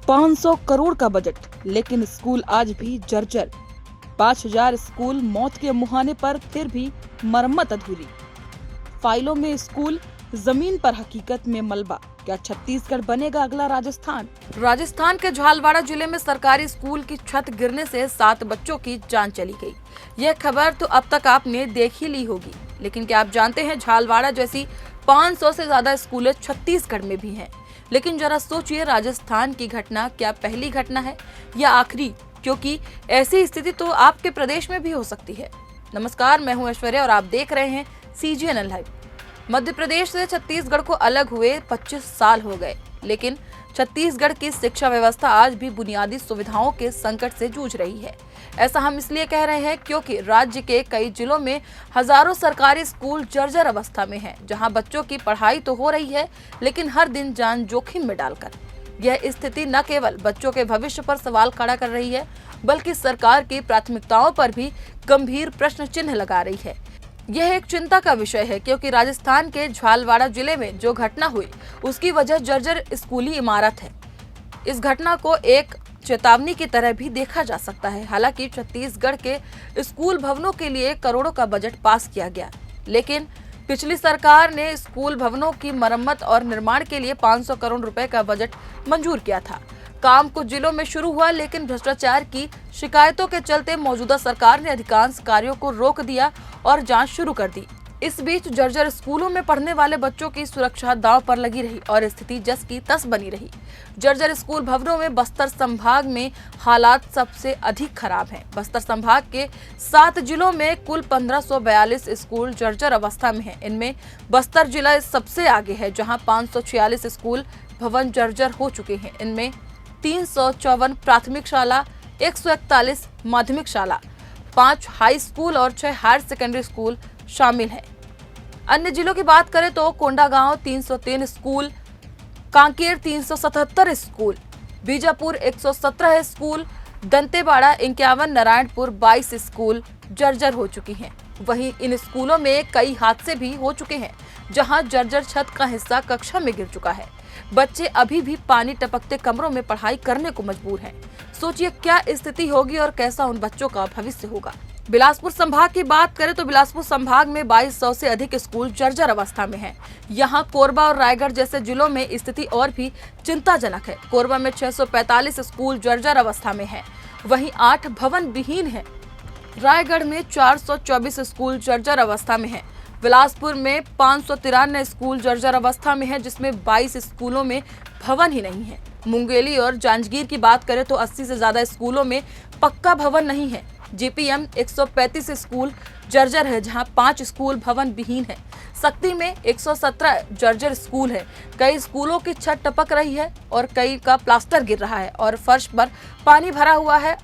500 करोड़ का बजट, लेकिन स्कूल आज भी जर्जर। 5000 स्कूल मौत के मुहाने पर फिर भी मरम्मत अधूरी। फाइलों में स्कूल, जमीन पर हकीकत में मलबा। क्या छत्तीसगढ़ बनेगा अगला राजस्थान? राजस्थान के झालवाड़ा जिले में सरकारी स्कूल की छत गिरने से 7 बच्चों की जान चली गई। यह खबर तो अब तक आपने देख ही ली होगी, लेकिन क्या आप जानते हैं झालवाड़ा जैसी 500 से ज्यादा स्कूलें छत्तीसगढ़ में भी हैं। लेकिन जरा सोचिए, राजस्थान की घटना क्या पहली घटना है या आखिरी? क्योंकि ऐसी स्थिति तो आपके प्रदेश में भी हो सकती है। नमस्कार, मैं हूं ऐश्वर्या और आप देख रहे हैं CGNL लाइव। मध्य प्रदेश से छत्तीसगढ़ को अलग हुए 25 साल हो गए, लेकिन छत्तीसगढ़ की शिक्षा व्यवस्था आज भी बुनियादी सुविधाओं के संकट से जूझ रही है। ऐसा हम इसलिए कह रहे हैं क्योंकि राज्य के कई जिलों में हजारों सरकारी स्कूल जर्जर अवस्था में हैं, जहां बच्चों की पढ़ाई तो हो रही है, लेकिन हर दिन जान जोखिम में डालकर। यह स्थिति न केवल बच्चों के भविष्य पर सवाल खड़ा कर रही है, बल्कि सरकार की प्राथमिकताओं पर भी गंभीर प्रश्न चिन्ह लगा रही है। यह एक चिंता का विषय है क्योंकि राजस्थान के झालवाड़ा जिले में जो घटना हुई, उसकी वजह जर्जर स्कूली इमारत है। इस घटना को एक चेतावनी की तरह भी देखा जा सकता है। हालांकि छत्तीसगढ़ के स्कूल भवनों के लिए करोड़ों का बजट पास किया गया, लेकिन पिछली सरकार ने स्कूल भवनों की मरम्मत और निर्माण के लिए 500 करोड़ रुपए का बजट मंजूर किया था। काम कुछ जिलों में शुरू हुआ, लेकिन भ्रष्टाचार की शिकायतों के चलते मौजूदा सरकार ने अधिकांश कार्यों को रोक दिया और जांच शुरू कर दी। इस बीच जर्जर स्कूलों में पढ़ने वाले बच्चों की सुरक्षा दांव पर लगी रही और स्थिति जस की तस बनी रही। जर्जर स्कूल भवनों में बस्तर संभाग में हालात सबसे अधिक खराब हैं। बस्तर संभाग के 7 जिलों में कुल 1542 स्कूल जर्जर अवस्था में हैं। इनमें बस्तर जिला सबसे आगे है, जहां 546 स्कूल भवन जर्जर हो चुके हैं। इनमें 354 प्राथमिक शाला, 141 माध्यमिक शाला, 5 हाई स्कूल और 6 हायर सेकेंडरी स्कूल शामिल हैं। अन्य जिलों की बात करें तो Kondagaon 303 school, Kanker 377 school, Bijapur 117 school, Dantewada 51, Narayanpur 22 school जर्जर हो चुकी हैं। वहीं इन स्कूलों में कई हादसे भी हो चुके हैं, जहां जर्जर छत का हिस्सा कक्षा में गिर चुका है। बच्चे अभी भी पानी टपकते कमरों में पढ़ाई करने को मजबूर हैं। सोचिए क्या स्थिति होगी और कैसा उन बच्चों का भविष्य होगा। बिलासपुर संभाग की बात करें तो बिलासपुर संभाग में 2200 से अधिक स्कूल जर्जर अवस्था में हैं। यहाँ कोरबा और रायगढ़ जैसे जिलों में स्थिति और भी चिंताजनक है। कोरबा में 645 स्कूल जर्जर अवस्था में हैं, वहीं 8 भवन विहीन हैं। रायगढ़ में 424 स्कूल जर्जर अवस्था में हैं। बिलासपुर में 593 स्कूल जर्जर अवस्था में है, जिसमें 22 स्कूलों में भवन ही नहीं है। मुंगेली और जांजगीर की बात करें तो 80 से ज्यादा स्कूलों में पक्का भवन नहीं है। GPM 135 स्कूल जर्जर है, जहां 5 स्कूल भवन विहीन है। सक्ती में 117 जर्जर स्कूल है। कई स्कूलों की छत टपक रही है और कई का प्लास्टर गिर रहा है और फर्श पर पानी भरा हुआ है।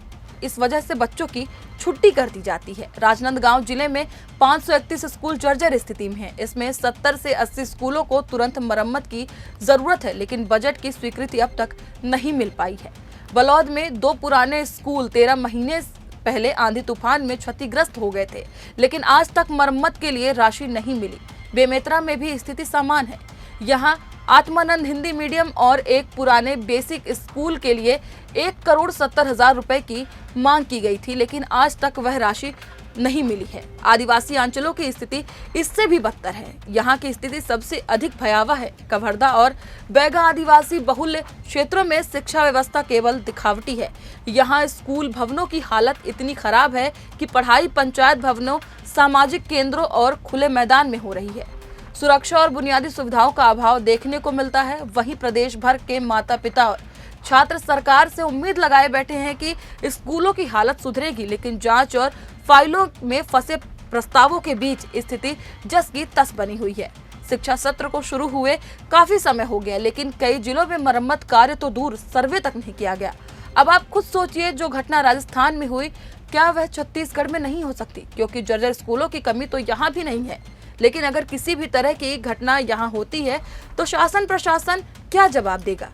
इस वजह से बच्चों की छुट्टी कर दी जाती है। राजनांदगांव जिले में 531 स्कूल जर्जर स्थिति में हैं। इसमें 70 से 80 स्कूलों को तुरंत मरम्मत की जरूरत है, लेकिन बजट की स्वीकृति अब तक नहीं मिल पाई है। बलौद में 2 पुराने स्कूल 13 महीने पहले आंधी तूफान में क्षतिग्रस्त हो गए थे, लेकिन आज तक मरम्मत के लिए राशि नहीं मिली। बेमेतरा में भी स्थिति समान है। यहाँ आत्मानंद हिंदी मीडियम और एक पुराने बेसिक स्कूल के लिए 1,70,00,000 रुपए की मांग की गई थी, लेकिन आज तक वह राशि नहीं मिली है। आदिवासी अंचलों की स्थिति इससे भी बदतर है। यहाँ की स्थिति सबसे अधिक भयावह है। कवर्धा और बैगा आदिवासी बहुल्य क्षेत्रों में शिक्षा व्यवस्था केवल दिखावटी है। यहाँ स्कूल भवनों की हालत इतनी खराब है कि पढ़ाई पंचायत भवनों, सामाजिक केंद्रों और खुले मैदान में हो रही है। सुरक्षा और बुनियादी सुविधाओं का अभाव देखने को मिलता है। वहीं प्रदेश भर के माता पिता और छात्र सरकार से उम्मीद लगाए बैठे हैं कि स्कूलों की हालत सुधरेगी, लेकिन जांच और फाइलों में फंसे प्रस्तावों के बीच स्थिति जस की तस बनी हुई है। शिक्षा सत्र को शुरू हुए काफी समय हो गया, लेकिन कई जिलों में मरम्मत कार्य तो दूर, सर्वे तक नहीं किया गया। अब आप खुद सोचिए, जो घटना राजस्थान में हुई, क्या वह छत्तीसगढ़ में नहीं हो सकती? क्योंकि जर्जर स्कूलों की कमी तो यहाँ भी नहीं है, लेकिन अगर किसी भी तरह की घटना यहाँ होती है तो शासन प्रशासन क्या जवाब देगा?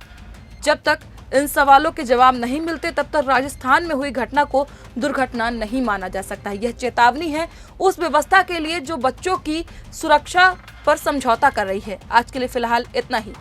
जब तक इन सवालों के जवाब नहीं मिलते, तब तक राजस्थान में हुई घटना को दुर्घटना नहीं माना जा सकता। यह चेतावनी है उस व्यवस्था के लिए जो बच्चों की सुरक्षा पर समझौता कर रही है। आज के लिए फिलहाल इतना ही।